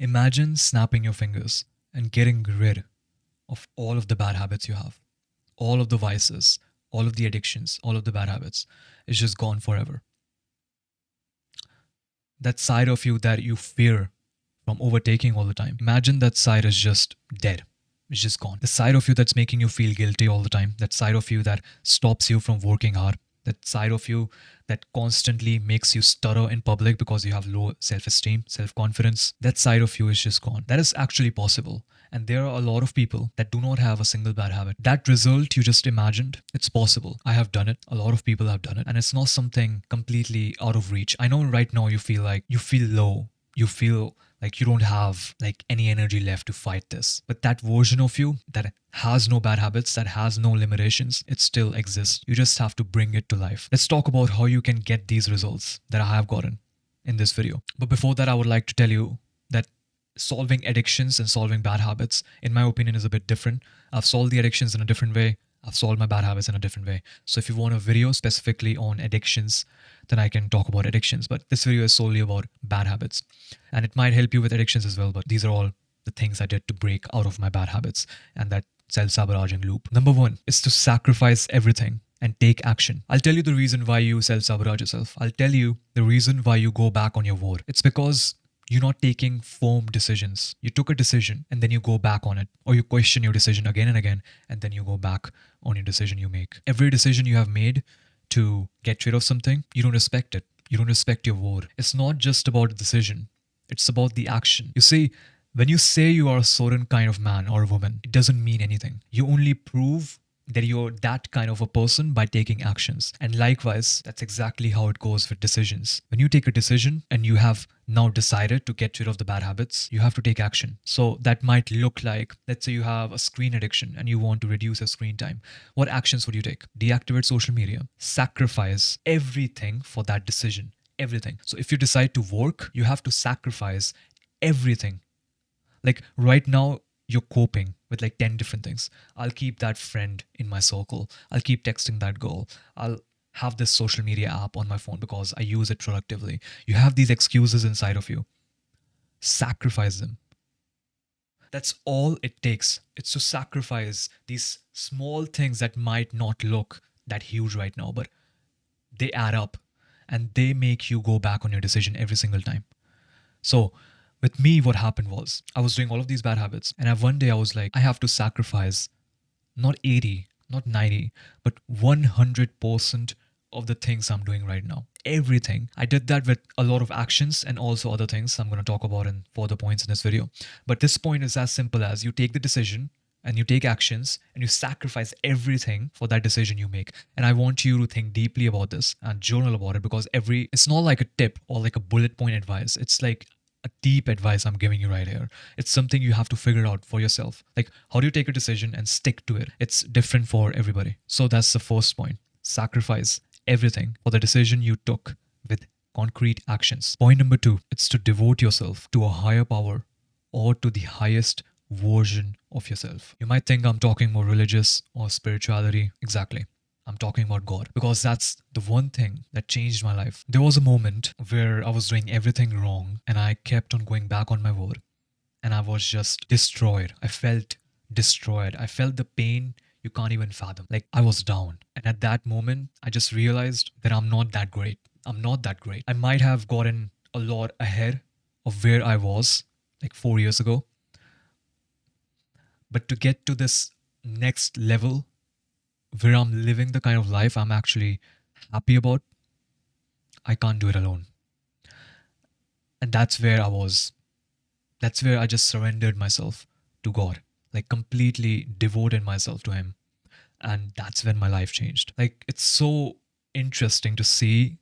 Imagine snapping your fingers and getting rid of all of the bad habits you have, all of the vices, all of the addictions, all of the bad habits. It's just gone forever. That side of you that you fear from overtaking all the time, imagine that side is just dead. It's just gone. The side of you that's making you feel guilty all the time, that side of you that stops you from working hard, that side of you that constantly makes you stutter in public because you have low self esteem, self confidence, that side of you is just gone. That is actually possible. And there are a lot of people that do not have a single bad habit. That result you just imagined, it's possible. I have done it. A lot of people have done it. And it's not something completely out of reach. I know right now you feel like you feel low. You feel like you don't have like any energy left to fight this. But that version of you that has no bad habits, that has no limitations, it still exists. You just have to bring it to life. Let's talk about how you can get these results that I have gotten in this video. But before that, I would like to tell you that solving addictions and solving bad habits, in my opinion, is a bit different. I've solved the addictions in a different way. I've solved my bad habits in a different way. So if you want a video specifically on addictions, then I can talk about addictions. But this video is solely about bad habits. And it might help you with addictions as well. But these are all the things I did to break out of my bad habits and that self-sabotaging loop. Number one is to sacrifice everything and take action. I'll tell you the reason why you self-sabotage yourself. I'll tell you the reason why you go back on your word. It's because you're not taking firm decisions. You took a decision and then you go back on it, or you question your decision again and again, and then you go back on your decision you make. Every decision you have made to get rid of something, you don't respect it. You don't respect your word. It's not just about the decision, it's about the action. You see, when you say you are a certain kind of man or woman, it doesn't mean anything. You only prove that you're that kind of a person by taking actions. And likewise, that's exactly how it goes with decisions. When you take a decision and you have now decided to get rid of the bad habits, you have to take action. So that might look like, let's say you have a screen addiction and you want to reduce your screen time. What actions would you take? Deactivate social media. Sacrifice everything for that decision. Everything. So if you decide to work, you have to sacrifice everything. Like right now, you're coping with like 10 different things. I'll keep that friend in my circle. I'll keep texting that girl. I'll have this social media app on my phone because I use it productively. You have these excuses inside of you. Sacrifice them. That's all it takes. It's to sacrifice these small things that might not look that huge right now, but they add up and they make you go back on your decision every single time. So with me, what happened was I was doing all of these bad habits. And one day I was like, I have to sacrifice not 80, not 90, but 100% of the things I'm doing right now. Everything. I did that with a lot of actions and also other things I'm going to talk about in further points in this video. But this point is as simple as you take the decision and you take actions and you sacrifice everything for that decision you make. And I want you to think deeply about this and journal about it because it's not like a tip or like a bullet point advice. It's like a deep advice I'm giving you right here. It's something you have to figure out for yourself. Like, how do you take a decision and stick to it? It's different for everybody. So that's the first point. Sacrifice everything for the decision you took with concrete actions. Point number two, it's to devote yourself to a higher power or to the highest version of yourself. You might think I'm talking more religious or spirituality. Exactly. I'm talking about God because that's the one thing that changed my life. There was a moment where I was doing everything wrong and I kept on going back on my word and I was just destroyed. I felt destroyed. I felt the pain you can't even fathom. Like I was down. And at that moment, I just realized that I'm not that great. I'm not that great. I might have gotten a lot ahead of where I was like 4 years ago. But to get to this next level where I'm living the kind of life I'm actually happy about, I can't do it alone. And that's where I was. That's where I just surrendered myself to God, like completely devoted myself to Him. And that's when my life changed. Like, it's so interesting to see,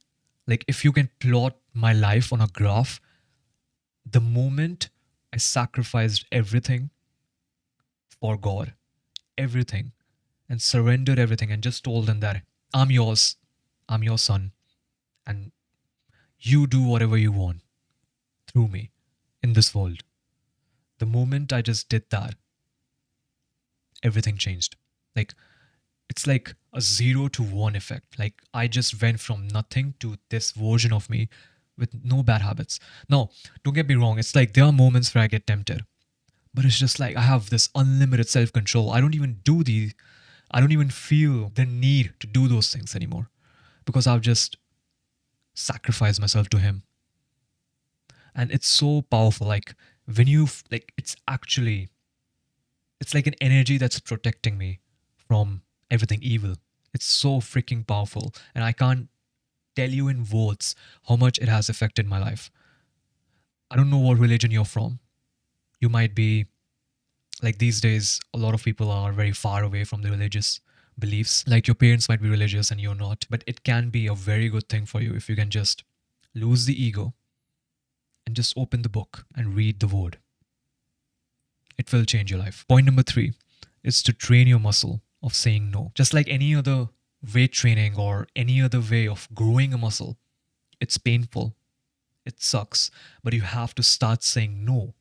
like, if you can plot my life on a graph, the moment I sacrificed everything for God, everything, and surrendered everything and just told them that I'm yours, I'm your son, and you do whatever you want through me in this world. The moment I just did that, everything changed. Like, it's like a 0 to 1 effect. Like, I just went from nothing to this version of me with no bad habits. Now, don't get me wrong, it's like there are moments where I get tempted, but it's just like I have this unlimited self control. I don't even feel the need to do those things anymore because I've just sacrificed myself to Him. And it's so powerful. Like when it's like an energy that's protecting me from everything evil. It's so freaking powerful. And I can't tell you in words how much it has affected my life. I don't know what religion you're from. You might be like these days, a lot of people are very far away from the religious beliefs. Like your parents might be religious and you're not. But it can be a very good thing for you if you can just lose the ego and just open the book and read the word. It will change your life. Point number 3 is to train your muscle of saying no. Just like any other weight training or any other way of growing a muscle, it's painful. It sucks. But you have to start saying no.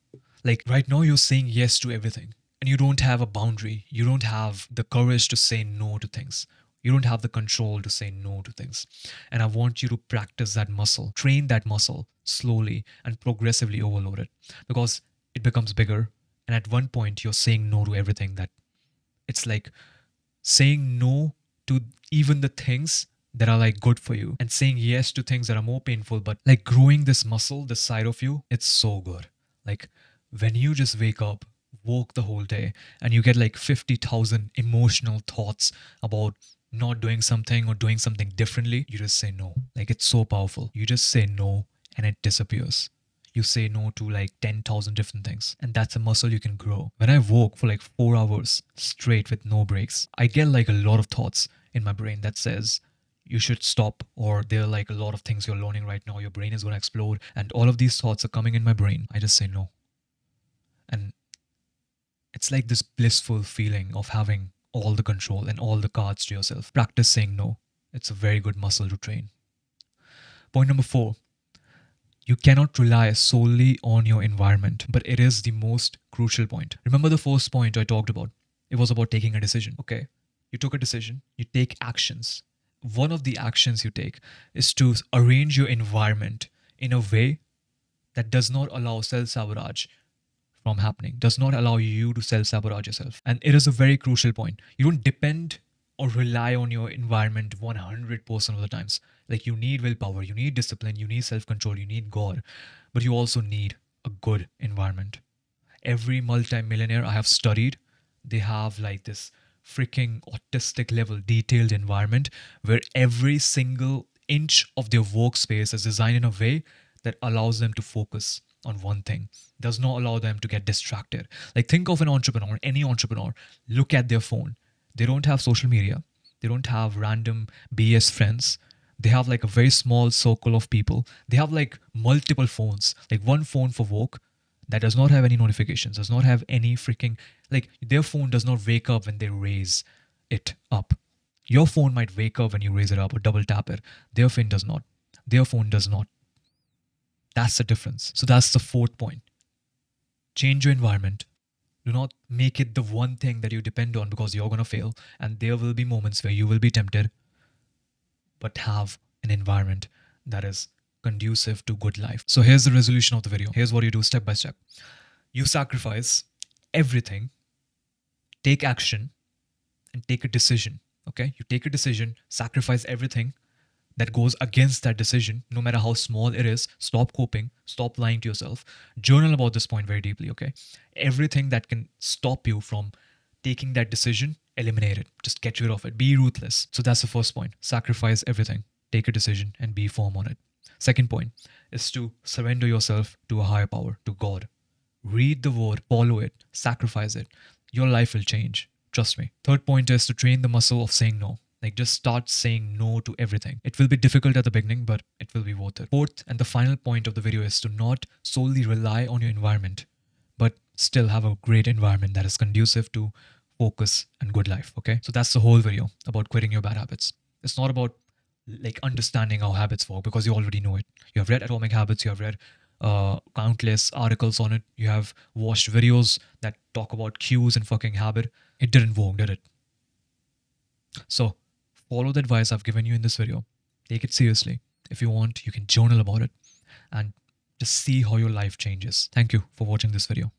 Like right now, you're saying yes to everything and you don't have a boundary. You don't have the courage to say no to things. You don't have the control to say no to things. And I want you to practice that muscle, train that muscle slowly and progressively overload it because it becomes bigger. And at one point, you're saying no to everything that it's like saying no to even the things that are like good for you and saying yes to things that are more painful. But like growing this muscle, this side of you, it's so good. Like when you just wake up, walk the whole day, and you get like 50,000 emotional thoughts about not doing something or doing something differently, you just say no. Like it's so powerful. You just say no and it disappears. You say no to like 10,000 different things. And that's a muscle you can grow. When I walk for like 4 hours straight with no breaks, I get like a lot of thoughts in my brain that says, you should stop, or there are like a lot of things you're learning right now. Your brain is going to explode. And all of these thoughts are coming in my brain. I just say no. And it's like this blissful feeling of having all the control and all the cards to yourself. Practice saying no. It's a very good muscle to train. Point number 4. You cannot rely solely on your environment, but it is the most crucial point. Remember the first point I talked about? It was about taking a decision. Okay, you took a decision, you take actions. One of the actions you take is to arrange your environment in a way that does not allow self-sabotage from happening, does not allow you to self-sabotage yourself. And it is a very crucial point. You don't depend or rely on your environment 100% of the times. Like you need willpower, you need discipline, you need self-control, you need God, but you also need a good environment. Every multi-millionaire I have studied, they have like this freaking autistic level detailed environment where every single inch of their workspace is designed in a way that allows them to focus on one thing, does not allow them to get distracted. Like think of an entrepreneur, any entrepreneur, look at their phone. They don't have social media. They don't have random BS friends. They have like a very small circle of people. They have like multiple phones, like one phone for work that does not have any notifications, does not have any freaking, like their phone does not wake up when they raise it up. Your phone might wake up when you raise it up or double tap it. Their phone does not. Their phone does not. That's the difference. So that's the 4th point. Change your environment. Do not make it the one thing that you depend on because you're going to fail. And there will be moments where you will be tempted. But have an environment that is conducive to good life. So here's the resolution of the video. Here's what you do step by step. You sacrifice everything, take action, and take a decision. Okay? You take a decision, sacrifice everything that goes against that decision, no matter how small it is. Stop coping, stop lying to yourself. Journal about this point very deeply, okay? Everything that can stop you from taking that decision, eliminate it. Just get rid of it. Be ruthless. So that's the first point. Sacrifice everything, take a decision, and be firm on it. Second point is to surrender yourself to a higher power, to God. Read the word, follow it, sacrifice it. Your life will change. Trust me. Third point is to train the muscle of saying no. Like just start saying no to everything. It will be difficult at the beginning, but it will be worth it. Fourth and the final point of the video is to not solely rely on your environment, but still have a great environment that is conducive to focus and good life. Okay. So that's the whole video about quitting your bad habits. It's not about like understanding how habits work because you already know it. You have read Atomic Habits. You have read countless articles on it. You have watched videos that talk about cues and fucking habit. It didn't work, did it? So follow the advice I've given you in this video. Take it seriously. If you want, you can journal about it. and just see how your life changes. Thank you for watching this video.